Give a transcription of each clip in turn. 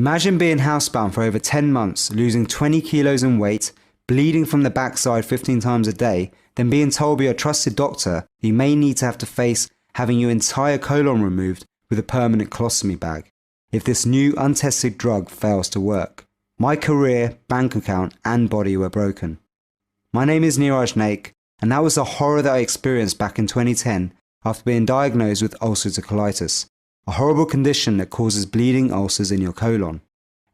Imagine being housebound for over 10 months, losing 20 kilos in weight, bleeding from the backside 15 times a day, then being told by your trusted doctor you may need to have to face having your entire colon removed with a permanent colostomy bag if this new untested drug fails to work. My career, bank account and body were broken. My name is Neeraj Naik, and that was the horror that I experienced back in 2010 after being diagnosed with ulcerative colitis, a horrible condition that causes bleeding ulcers in your colon.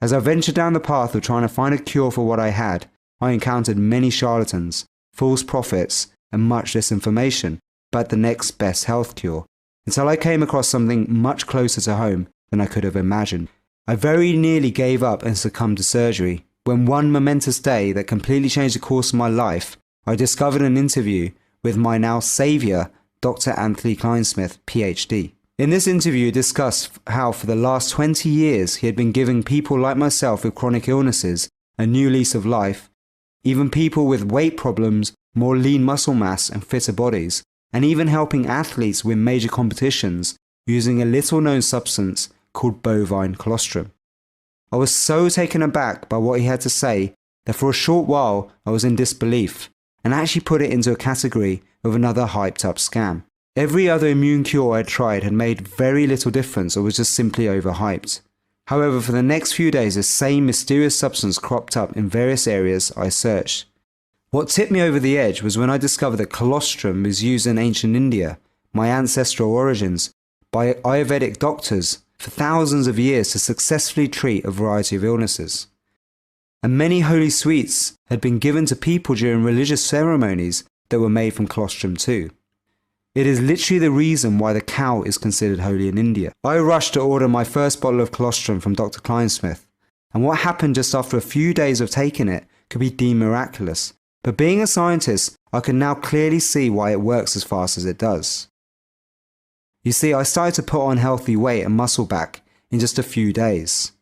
As I ventured down the path of trying to find a cure for what I had, I encountered many charlatans, false prophets, and much disinformation about the next best health cure, until I came across something much closer to home than I could have imagined. I very nearly gave up and succumbed to surgery, when one momentous day that completely changed the course of my life, I discovered an interview with my now saviour, Dr. Anthony Kleinsmith, PhD. In this interview, he discussed how for the last 20 years he had been giving people like myself with chronic illnesses a new lease of life, even people with weight problems, more lean muscle mass and fitter bodies, and even helping athletes win major competitions using a little known substance called Bovine Colostrum. I was so taken aback by what he had to say that for a short while I was in disbelief and actually put it into a category of another hyped up scam. Every other immune cure I had tried had made very little difference or was just simply overhyped. However, for the next few days the same mysterious substance cropped up in various areas I searched. What tipped me over the edge was when I discovered that colostrum was used in ancient India, my ancestral origins, by Ayurvedic doctors for thousands of years to successfully treat a variety of illnesses. And many holy sweets had been given to people during religious ceremonies that were made from colostrum too. It is literally the reason why the cow is considered holy in India. I rushed to order my first bottle of colostrum from Dr. Kleinsmith, and what happened just after a few days of taking it could be deemed miraculous. But being a scientist, I can now clearly see why it works as fast as it does. You see, I started to put on healthy weight and muscle back in just a few days.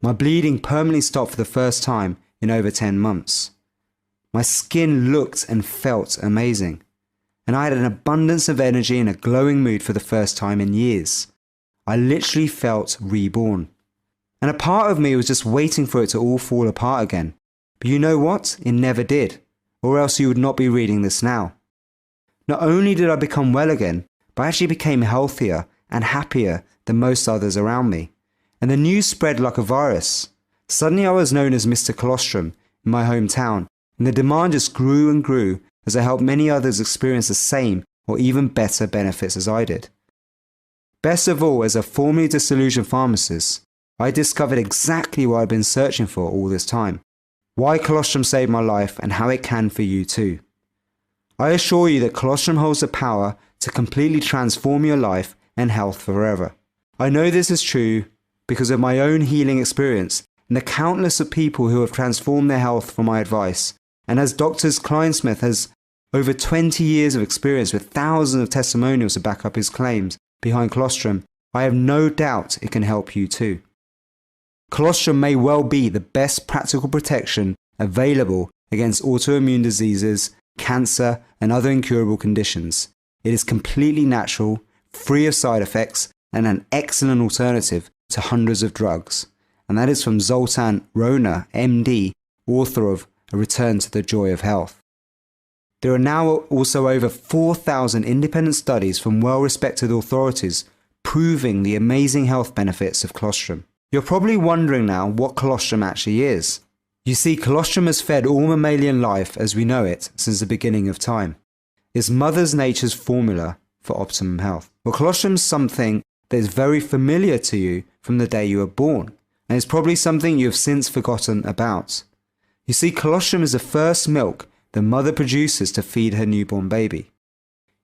My bleeding permanently stopped for the first time in over 10 months. My skin looked and felt amazing, and I had an abundance of energy and a glowing mood for the first time in years. I literally felt reborn. And a part of me was just waiting for it to all fall apart again. But you know what? It never did, or else you would not be reading this now. Not only did I become well again, but I actually became healthier and happier than most others around me. And the news spread like a virus. Suddenly I was known as Mr. Colostrum in my hometown, and the demand just grew and grew as I helped many others experience the same or even better benefits as I did. Best of all, as a formerly disillusioned pharmacist, I discovered exactly what I'd been searching for all this time. Why colostrum saved my life and how it can for you too. I assure you that colostrum holds the power to completely transform your life and health forever. I know this is true because of my own healing experience and the countless of people who have transformed their health from my advice. And as Dr. Kleinsmith has over 20 years of experience with thousands of testimonials to back up his claims behind colostrum, I have no doubt it can help you too. Colostrum may well be the best practical protection available against autoimmune diseases, cancer, and other incurable conditions. It is completely natural, free of side effects, and an excellent alternative to hundreds of drugs. And that is from Zoltan Rona, MD, author of A Return to the Joy of Health. There are now also over 4,000 independent studies from well-respected authorities proving the amazing health benefits of colostrum. You're probably wondering now what colostrum actually is. You see, colostrum has fed all mammalian life as we know it since the beginning of time. It's Mother Nature's formula for optimum health. Well, colostrum is something that is very familiar to you from the day you were born, and it's probably something you have since forgotten about. You see, colostrum is the first milk the mother produces to feed her newborn baby.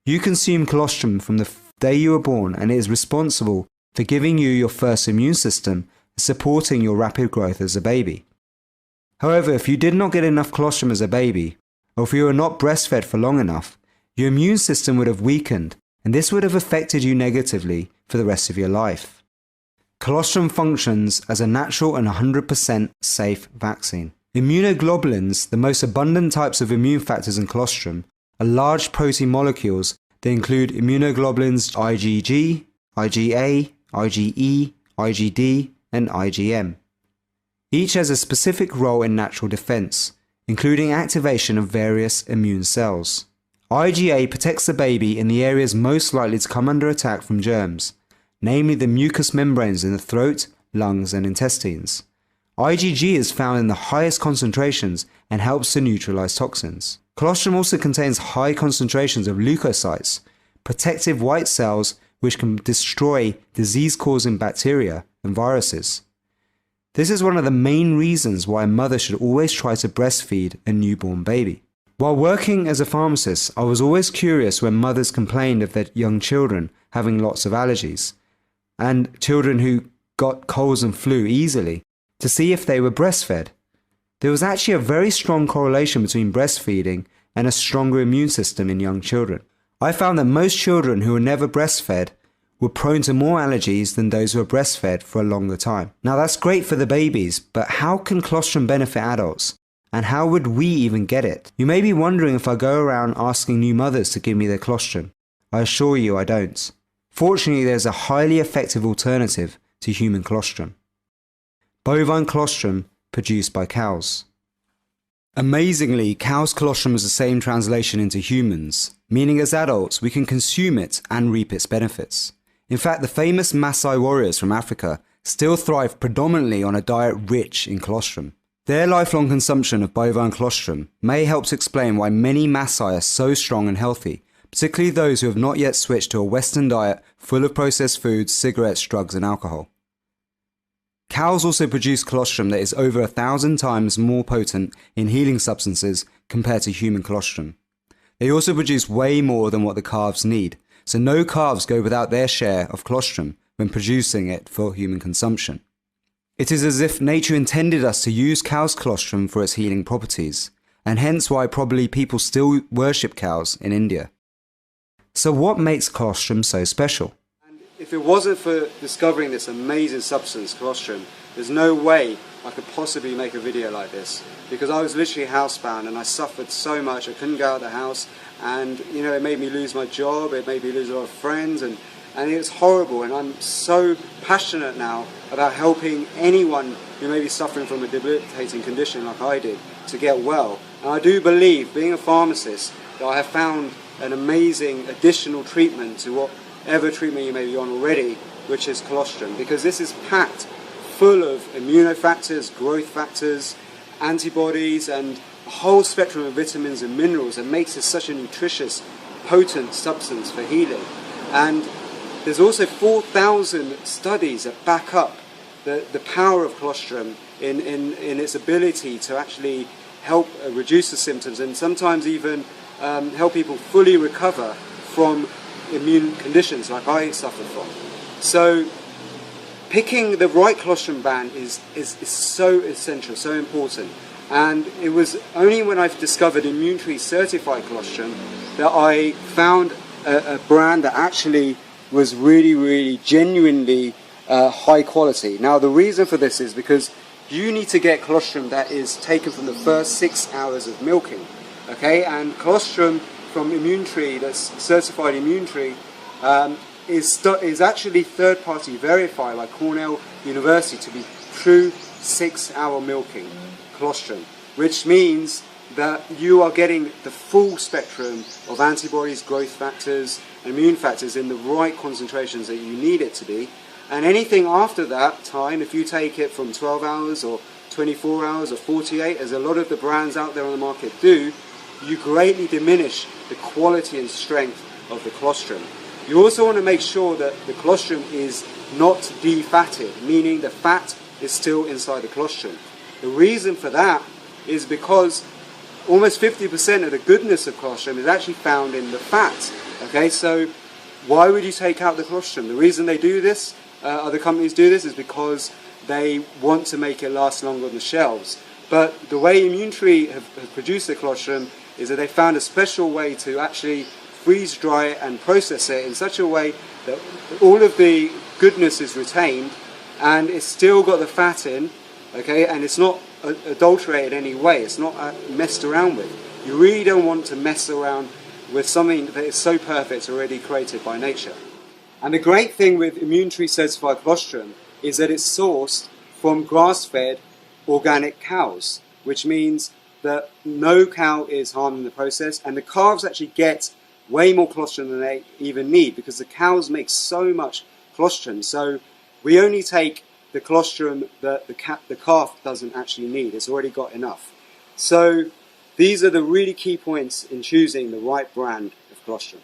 You consume colostrum from the day you were born, and it is responsible for giving you your first immune system and supporting your rapid growth as a baby. However, if you did not get enough colostrum as a baby, or if you were not breastfed for long enough, your immune system would have weakened, and this would have affected you negatively for the rest of your life. Colostrum functions as a natural and 100% safe vaccine. Immunoglobulins, the most abundant types of immune factors in colostrum, are large protein molecules that include immunoglobulins IgG, IgA, IgE, IgD, and IgM. Each has a specific role in natural defense, including activation of various immune cells. IgA protects the baby in the areas most likely to come under attack from germs, namely the mucous membranes in the throat, lungs, and intestines. IgG is found in the highest concentrations and helps to neutralize toxins. Colostrum also contains high concentrations of leukocytes, protective white cells which can destroy disease-causing bacteria and viruses. This is one of the main reasons why a mother should always try to breastfeed a newborn baby. While working as a pharmacist, I was always curious when mothers complained of their young children having lots of allergies, and children who got colds and flu easily, to see if they were breastfed. There was actually a very strong correlation between breastfeeding and a stronger immune system in young children. I found that most children who were never breastfed were prone to more allergies than those who were breastfed for a longer time. Now that's great for the babies, but how can colostrum benefit adults? And how would we even get it? You may be wondering if I go around asking new mothers to give me their colostrum. I assure you I don't. Fortunately, there's a highly effective alternative to human colostrum. Bovine colostrum produced by cows. Amazingly, cow's colostrum is the same translation into humans, meaning as adults we can consume it and reap its benefits. In fact, the famous Maasai warriors from Africa still thrive predominantly on a diet rich in colostrum. Their lifelong consumption of bovine colostrum may help to explain why many Maasai are so strong and healthy, particularly those who have not yet switched to a Western diet full of processed foods, cigarettes, drugs and alcohol. Cows also produce colostrum that is over 1,000 times more potent in healing substances compared to human colostrum. They also produce way more than what the calves need, so no calves go without their share of colostrum when producing it for human consumption. It is as if nature intended us to use cow's colostrum for its healing properties, and hence why probably people still worship cows in India. So what makes colostrum so special? And if it wasn't for discovering this amazing substance, colostrum, there's no way I could possibly make a video like this, because I was literally housebound and I suffered so much. I couldn't go out of the house, and it made me lose my job, it made me lose a lot of friends, and it's horrible. And I'm so passionate now about helping anyone who may be suffering from a debilitating condition like I did to get well. And I do believe, being a pharmacist, that I have found an amazing additional treatment to whatever treatment you may be on already, which is colostrum, because this is packed full of immunofactors, growth factors, antibodies, and a whole spectrum of vitamins and minerals that makes it such a nutritious, potent substance for healing. And there's also 4,000 studies that back up the power of colostrum in its ability to actually help reduce the symptoms and sometimes even help people fully recover from immune conditions like I suffer from. So picking the right colostrum brand is so essential, so important. And it was only when I've discovered Immune Tree certified colostrum that I found a brand that actually was really genuinely high quality. Now the reason for this is because you need to get colostrum that is taken from the first 6 hours of milking. Okay, and colostrum from Immune Tree, that's certified Immune Tree, is actually third-party verified by Cornell University to be true 6-hour milking colostrum, which means that you are getting the full spectrum of antibodies, growth factors, and immune factors in the right concentrations that you need it to be. And anything after that time, if you take it from 12 hours or 24 hours or 48, as a lot of the brands out there on the market do, you greatly diminish the quality and strength of the colostrum. You also want to make sure that the colostrum is not defatted, meaning the fat is still inside the colostrum. The reason for that is because almost 50% of the goodness of colostrum is actually found in the fat. Okay, so why would you take out the colostrum? The reason they do this, other companies do this, is because they want to make it last longer on the shelves. But the way Immune Tree have produced the colostrum is that they found a special way to actually freeze dry it and process it in such a way that all of the goodness is retained and it's still got the fat in, okay, and it's not adulterated in any way, it's not messed around with. You really don't want to mess around with something that is so perfect, already created by nature. And the great thing with Immune Tree certified colostrum is that it's sourced from grass-fed, organic cows, which means that no cow is harmed in the process, and the calves actually get way more colostrum than they even need because the cows make so much colostrum. So we only take the colostrum that the calf doesn't actually need. It's already got enough. So these are the really key points in choosing the right brand of colostrum.